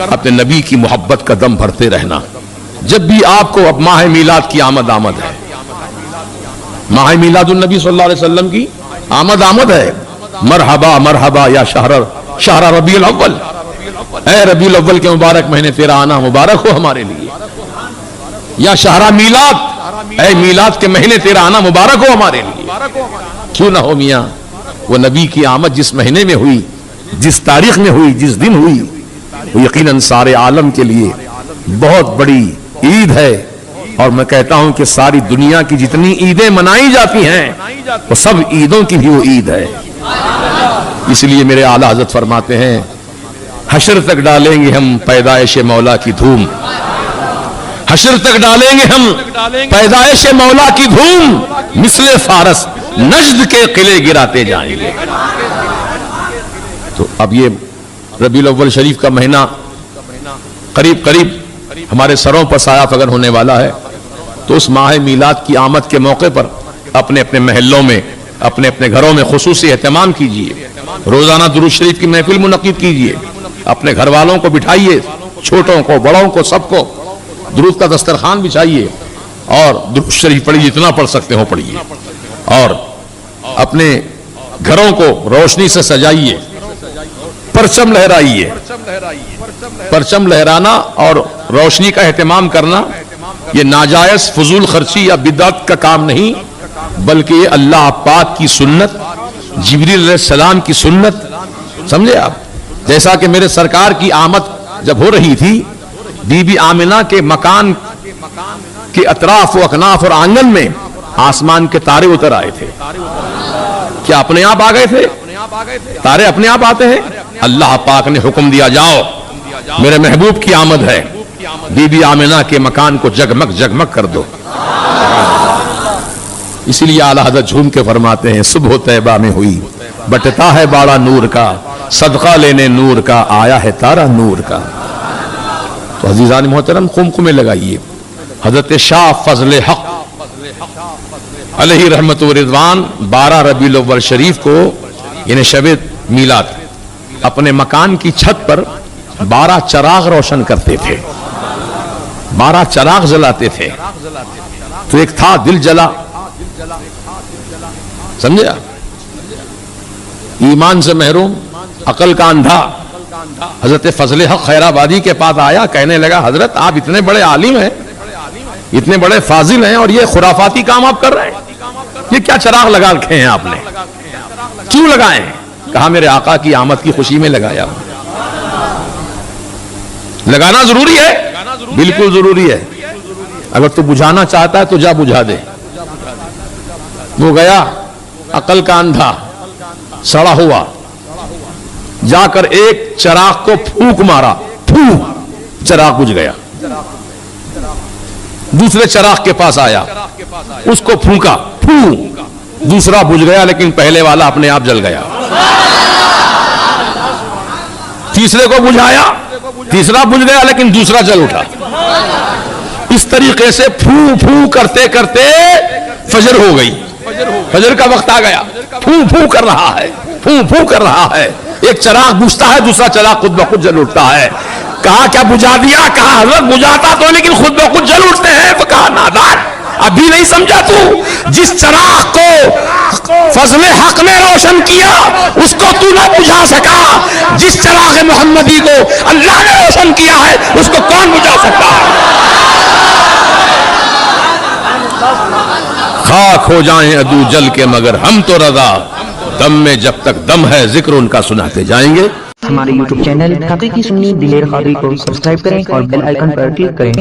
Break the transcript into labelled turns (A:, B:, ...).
A: अपने नबी की मोहब्बत का दम भरते रहना। जब भी आपको, अब माह मीलाद की आमद है, माह मीलादुन नबी सल्लल्लाहु अलैहि वसल्लम की आमद है। मरहबा मरहबा या शहर रबीउल अव्वल, ऐ रबीउल अव्वल के मुबारक महीने तेरा आना मुबारक हो हमारे लिए। या शहरा मीलाद, ऐ मीलाद के महीने तेरा आना मुबारक हो हमारे लिए। क्यों ना हो मियां, वो नबी की आमद जिस महीने में हुई, जिस तारीख में हुई, जिस दिन हुई, वो यकीनन सारे आलम के लिए बहुत बड़ी ईद है। और मैं कहता हूं कि सारी दुनिया की जितनी ईदें मनाई जाती हैं वो सब ईदों की भी वो ईद है। इसलिए मेरे आला हजरत फरमाते हैं, हशर तक डालेंगे हम पैदाइश मौला की धूम, हशर तक डालेंगे हम पैदाइश मौला की धूम, मिसले फारस नज्द के किले गिराते जाएंगे। तो अब ये रबीउल अव्वल शरीफ का महीना करीब करीब हमारे सरों पर साया फगन होने वाला है। तो उस माह मीलाद की आमद के मौके पर अपने अपने महल्लों में, अपने अपने घरों में खुसूसी एहतमाम कीजिए। रोजाना दुरूद शरीफ की महफिल मुनक्किद कीजिए। अपने घर वालों को बिठाइए, छोटों को, बड़ों को, सबको दुरूद का दस्तरखान बिछाइए और दुरूद शरीफ पढ़िए, जितना पढ़ सकते हो पढ़िए। और अपने घरों को रोशनी से सजाइए, परचम लहराइए। परचम लहराना और रोशनी का एहतमाम करना ये नाजायज फजूल खर्ची या बिदअत का काम नहीं, बल्कि ये अल्लाह पाक की सुन्नत, जिब्रील अलैहिस्सलाम की सुन्नत, समझे आप। जैसा कि मेरे सरकार की आमद जब हो रही थी, बीबी आमिना के मकान के अतराफ व अकनाफ और आंगन में आसमान के तारे उतर आए थे। क्या अपने आप आ गए थे? तारे अपने आप आते हैं? अल्लाह पाक ने हुक्म दिया, जाओ मेरे महबूब की आमद है, बीबी आमिना के मकान को जगमग जगमग कर दो। इसीलिए आला हज़रत झूम के फरमाते हैं, सुबह तैबा में हुई बटता है बाड़ा नूर का, सदका लेने नूर का आया है तारा नूर का। तो अजीजान मोहतरम, कुमकुमे लगाइए। हजरत शाह फजल हक अलैहि रहमत व रिज़वान 12 रबीउल अव्वल शरीफ को, यानी शब मीलाद, अपने मकान की छत पर 12 चराग रोशन करते थे, 12 चराग जलाते थे। तो एक था दिल जला, समझे आप, ईमान से महरूम, अकल का अंधा, हजरत फजल हक खैराबादी के पास आया, कहने लगा, हजरत आप इतने बड़े आलिम हैं, इतने बड़े फाजिल हैं, और ये खुराफाती काम आप कर रहे हैं, ये क्या चराग लगा रखे हैं आपने, क्यों लगाए हैं? कहा, मेरे आका की आमद की खुशी में लगाया। लगाना जरूरी है, बिल्कुल जरूरी है। अगर तू बुझाना चाहता है तो जा बुझा दे। वो गया, अकल का अंधा, सड़ा हुआ, जाकर एक चराग को फूंक मारा, फूंक, चराग बुझ गया। दूसरे चराग के पास आया, उसको फूंका, फूंक, दूसरा बुझ गया, लेकिन पहले वाला अपने आप जल गया। तीसरे को बुझाया, तीसरा बुझ गया, लेकिन दूसरा जल उठा। इस तरीके से फू फू करते करते फजर हो गई, फजर का वक्त आ गया। फू फू कर रहा है, फू फू कर रहा है, एक चराग बुझता है, दूसरा चराग खुद ब खुद जल उठता है। कहा, क्या बुझा दिया? कहा, हजरत बुझाता तो, लेकिन खुद ब खुद जल उठते हैं। तो कहा, नादान, अभी नहीं समझा तू? जिस चराग को फजले हक ने रोशन किया, उसको तू ना बुझा सका। जिस चराग मोहम्मदी को अल्लाह ने रोशन किया है, उसको कौन बुझा सकता है? खाक हो जाएं अदू जल के, मगर हम तो रजा, दम में जब तक दम है जिक्र उनका सुनाते जाएंगे।
B: हमारे YouTube चैनल हकीकी सुन्नी दिलेर कादरी को सब्सक्राइब करें और बेल आइकन पर क्लिक करें।